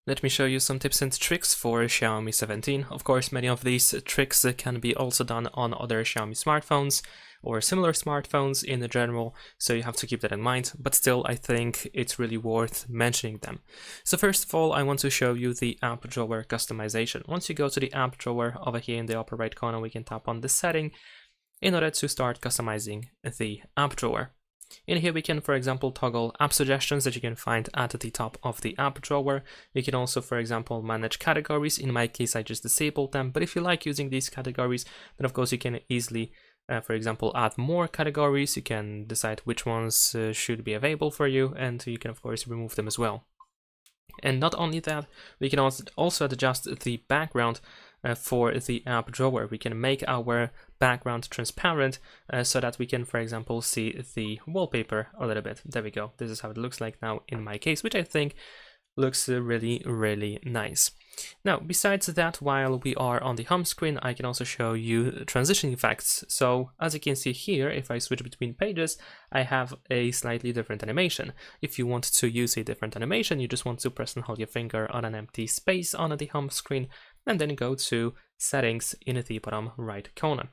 Let me show you some tips and tricks for Xiaomi 17. Of course, many of these tricks can be also done on other Xiaomi smartphones or similar smartphones in general, so you have to keep that in mind, but still I think it's really worth mentioning them. So first of all, I want to show you the app drawer customization. Once you go to the app drawer over here in the upper right corner, we can tap on the setting in order to start customizing the app drawer. In here we can, for example, toggle app suggestions that you can find at the top of the app drawer. You can also, for example, manage categories. In my case, I just disabled them, but if you like using these categories, then of course you can easily, for example, add more categories. You can decide which ones should be available for you, and you can of course remove them as well. And not only that, we can also adjust the background for the app drawer. We can make our background transparent so that we can, for example, see the wallpaper a little bit. There we go. This is how it looks like now in my case, which I think looks really nice. Now, besides that, while we are on the home screen, I can also show you transition effects. So as you can see here, if I switch between pages, I have a slightly different animation. If you want to use a different animation, you just want to press and hold your finger on an empty space on the home screen, and then go to settings in the bottom right corner.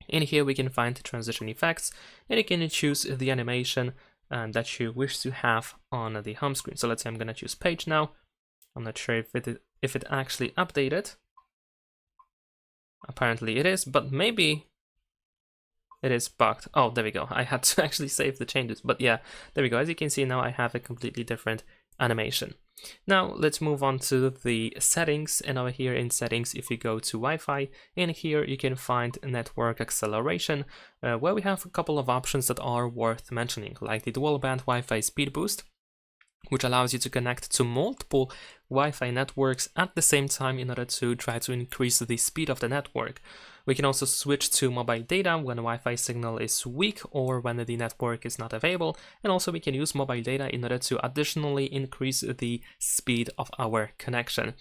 In here we can find transition effects, and you can choose the animation that you wish to have on the home screen. So let's say I'm gonna choose page now. I'm not sure if it actually updated. Apparently it is, but maybe it is bugged. Oh, there we go. I had to actually save the changes, but yeah, there we go. As you can see now, I have a completely different animation. Now let's move on to the settings, and over here in settings, if you go to Wi-Fi, in here you can find network acceleration, where we have a couple of options that are worth mentioning, like the dual band Wi-Fi speed boost, which allows you to connect to multiple Wi-Fi networks at the same time in order to try to increase the speed of the network. We can also switch to mobile data when a Wi-Fi signal is weak or when the network is not available, and also we can use mobile data in order to additionally increase the speed of our connection,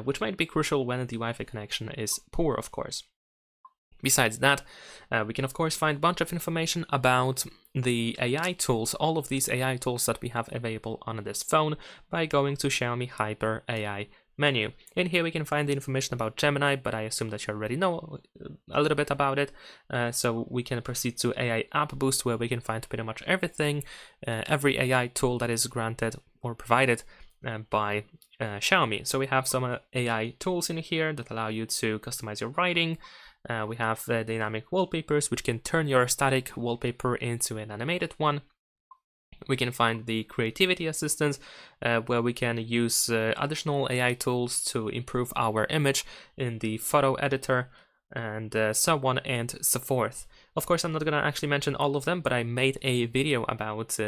which might be crucial when the Wi-Fi connection is poor, of course. Besides that, we can of course find a bunch of information about the AI tools, all of these AI tools that we have available on this phone, by going to Xiaomi Hyper AI menu. In here we can find the information about Gemini, but I assume that you already know a little bit about it. So we can proceed to AI App Boost, where we can find pretty much everything, every AI tool that is granted or provided by Xiaomi. So we have some AI tools in here that allow you to customize your writing. We have dynamic wallpapers, which can turn your static wallpaper into an animated one. We can find the creativity assistance, where we can use additional AI tools to improve our image in the photo editor, and so on and so forth. Of course, I'm not going to actually mention all of them, but I made a video about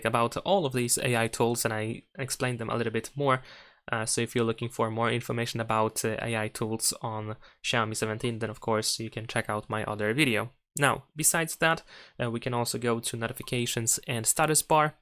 about all of these AI tools, and I explained them a little bit more. So if you're looking for more information about AI tools on Xiaomi 17, then of course you can check out my other video. Now, besides that, we can also go to notifications and status bar.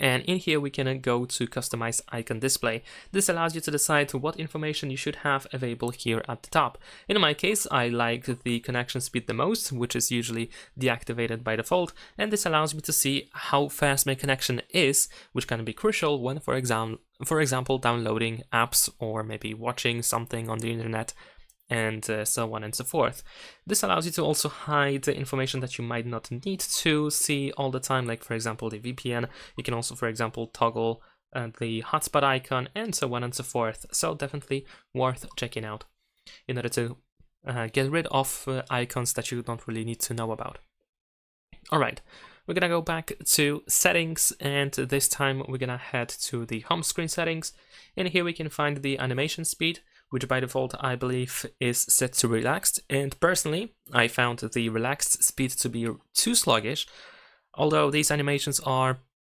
And in here we can go to customize icon display. This allows you to decide what information you should have available here at the top. In my case, I like the connection speed the most, which is usually deactivated by default, and this allows me to see how fast my connection is, which can be crucial when, for example, downloading apps or maybe watching something on the internet, and so on and so forth. This allows you to also hide the information that you might not need to see all the time, like for example the VPN. You can also, for example, toggle the hotspot icon, and so on and so forth. So definitely worth checking out in order to get rid of icons that you don't really need to know about. Alright, we're gonna go back to settings, and this time we're gonna head to the home screen settings. In here we can find the animation speed, which by default I believe is set to relaxed, and personally I found the relaxed speed to be too sluggish. Although these animations are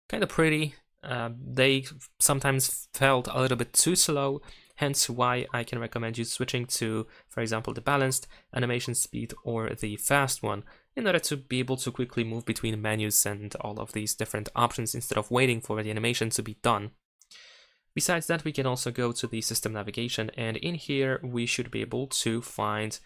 kind of pretty, they sometimes felt a little bit too slow, hence why I can recommend you switching to, for example, the balanced animation speed or the fast one, in order to be able to quickly move between menus and all of these different options instead of waiting for the animation to be done. Besides that, we can also go to the system navigation, and in here we should be able to find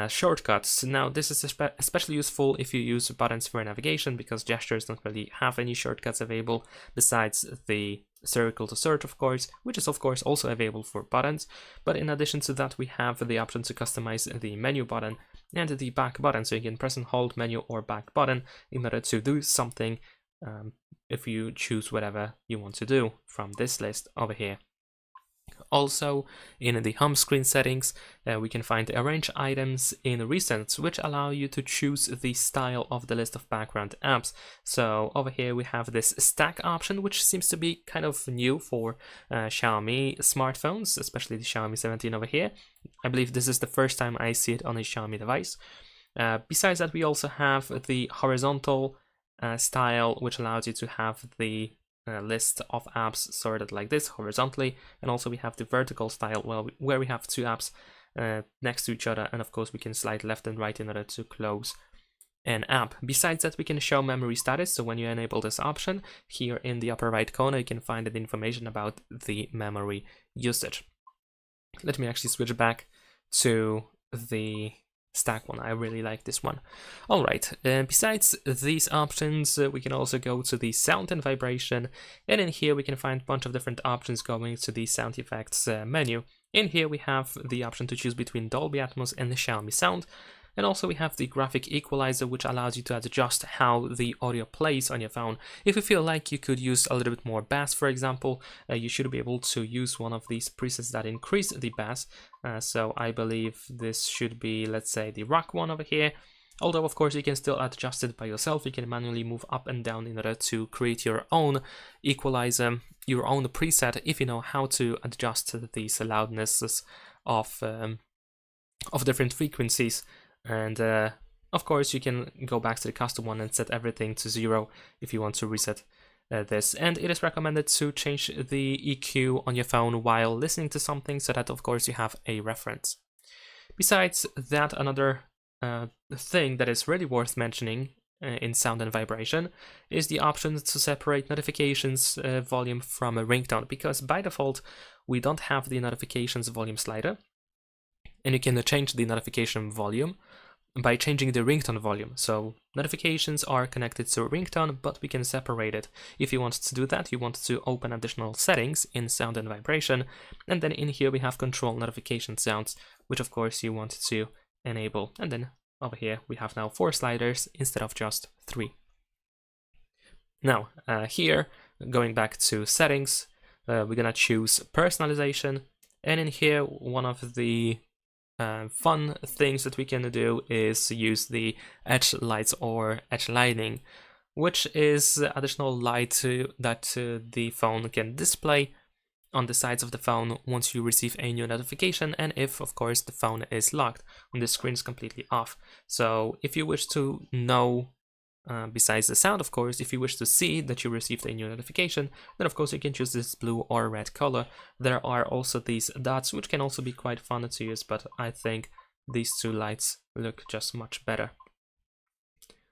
shortcuts. Now this is especially useful if you use buttons for navigation, because gestures don't really have any shortcuts available besides the circle to search, of course, which is of course also available for buttons. But in addition to that, we have the option to customize the menu button and the back button, so you can press and hold menu or back button in order to do something if you choose whatever you want to do from this list over here. Also, in the home screen settings, we can find arrange items in recents, which allow you to choose the style of the list of background apps. So over here we have this stack option, which seems to be kind of new for Xiaomi smartphones, especially the Xiaomi 17 over here. I believe this is the first time I see it on a Xiaomi device. Besides that, we also have the horizontal style, which allows you to have the list of apps sorted like this horizontally, and also we have the vertical style, where we have two apps next to each other, and of course we can slide left and right in order to close an app. Besides that, we can show memory status, so when you enable this option, here in the upper right corner you can find the information about the memory usage. Let me actually switch back to the stack one. I really like this one. Alright, besides these options, we can also go to the sound and vibration, and in here we can find a bunch of different options going to the sound effects menu. In here we have the option to choose between Dolby Atmos and the Xiaomi sound, and also we have the graphic equalizer, which allows you to adjust how the audio plays on your phone. If you feel like you could use a little bit more bass, for example, you should be able to use one of these presets that increase the bass. So I believe this should be, let's say, the rock one over here. Although, of course, you can still adjust it by yourself. You can manually move up and down in order to create your own equalizer, your own preset, if you know how to adjust these loudnesses of different frequencies. And of course you can go back to the custom one and set everything to 0 if you want to reset this. And it is recommended to change the EQ on your phone while listening to something, so that of course you have a reference. Besides that, another thing that is really worth mentioning in sound and vibration is the option to separate notifications volume from a ringtone, because by default we don't have the notifications volume slider, and you can change the notification volume by changing the ringtone volume. So notifications are connected to a ringtone, but we can separate it. If you want to do that, you want to open additional settings in sound and vibration, and then in here we have control notification sounds, which of course you want to enable. And then over here we have now 4 sliders instead of just 3. Now here, going back to settings, we're gonna choose personalization, and in here one of the fun things that we can do is use the edge lights or edge lighting, which is additional light that the phone can display on the sides of the phone once you receive a new notification, and if of course the phone is locked when the screen is completely off. So if you wish to know, besides the sound, of course, if you wish to see that you received a new notification, then of course you can choose this blue or red color. There are also these dots, which can also be quite fun to use, but I think these two lights look just much better.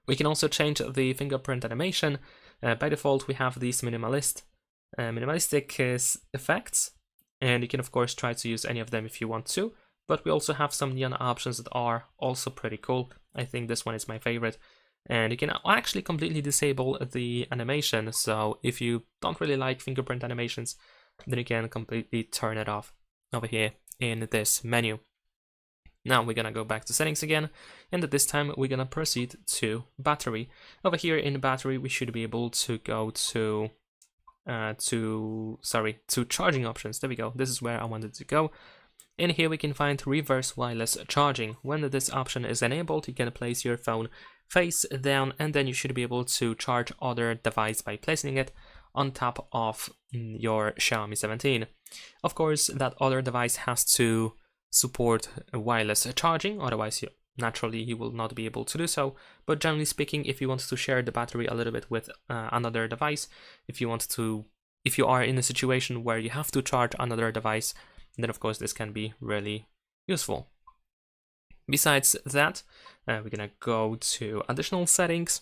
We can also change the fingerprint animation. By default we have these minimalistic effects, and you can of course try to use any of them if you want to, but we also have some neon options that are also pretty cool. I think this one is my favorite. And you can actually completely disable the animation, so if you don't really like fingerprint animations, then you can completely turn it off over here in this menu. Now we're gonna go back to settings again, and this time we're gonna proceed to battery. Over here in battery we should be able to go to charging options. There we go, this is where I wanted to go. In here we can find reverse wireless charging. When this option is enabled, you can place your phone face down, and then you should be able to charge other device by placing it on top of your Xiaomi 17. Of course, that other device has to support wireless charging, otherwise naturally you will not be able to do so. But generally speaking, if you want to share the battery a little bit with another device, if you are in a situation where you have to charge another device, then of course this can be really useful. Besides that, we're gonna go to additional settings,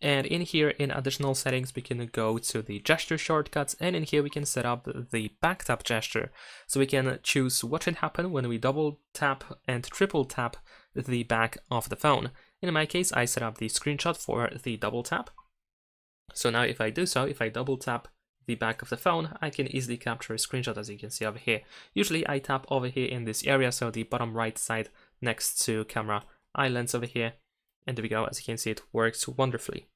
And in here, in additional settings, we can go to the gesture shortcuts, and in here we can set up the back tap gesture. So we can choose what should happen when we double tap and triple tap the back of the phone. In my case, I set up the screenshot for the double tap. So now if I do so, if I double tap the back of the phone, I can easily capture a screenshot, as you can see over here. Usually I tap over here in this area, so the bottom right side next to camera islands over here. And there we go, as you can see, it works wonderfully.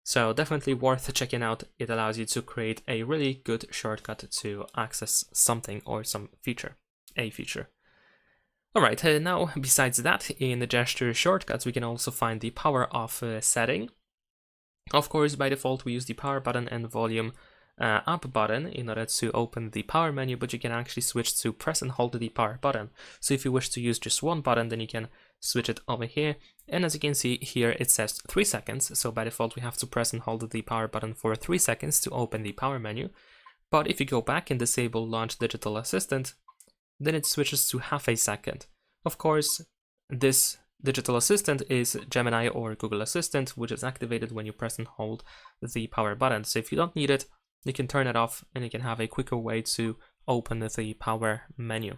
So definitely worth checking out. It allows you to create a really good shortcut to access something or some feature, a feature. Alright, now besides that, in the gesture shortcuts, we can also find the power off setting. Of course, by default, we use the power button and volume up button in order to open the power menu, but you can actually switch to press and hold the power button. So if you wish to use just one button, then you can switch it over here. And as you can see here, it says 3 seconds. So by default, we have to press and hold the power button for 3 seconds to open the power menu. But if you go back and disable Launch Digital Assistant, then it switches to half a second. Of course, this digital assistant is Gemini or Google Assistant, which is activated when you press and hold the power button. So if you don't need it, you can turn it off and you can have a quicker way to open the power menu.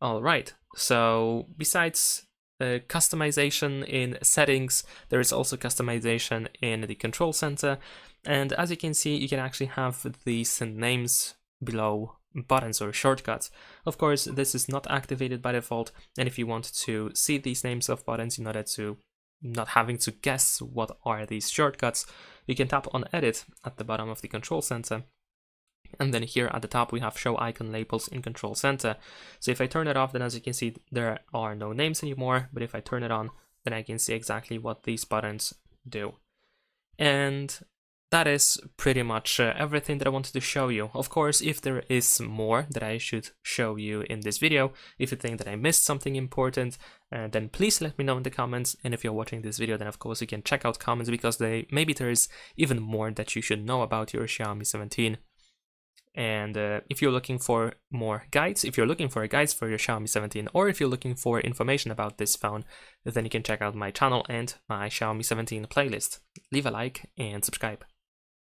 Alright, so besides customization in settings, there is also customization in the control center. And as you can see, you can actually have these names below buttons or shortcuts. Of course, this is not activated by default, and if you want to see these names of buttons in order to not having to guess what are these shortcuts, you can tap on Edit at the bottom of the control center, and then here at the top we have Show Icon Labels in Control Center. So if I turn it off, then as you can see, there are no names anymore, but if I turn it on, then I can see exactly what these buttons do. And that is pretty much everything that I wanted to show you. Of course, if there is more that I should show you in this video, if you think that I missed something important, then please let me know in the comments. And if you're watching this video, then of course you can check out comments, because maybe there is even more that you should know about your Xiaomi 17. And if you're looking for more guides, if you're looking for guides for your Xiaomi 17, or if you're looking for information about this phone, then you can check out my channel and my Xiaomi 17 playlist. Leave a like and subscribe.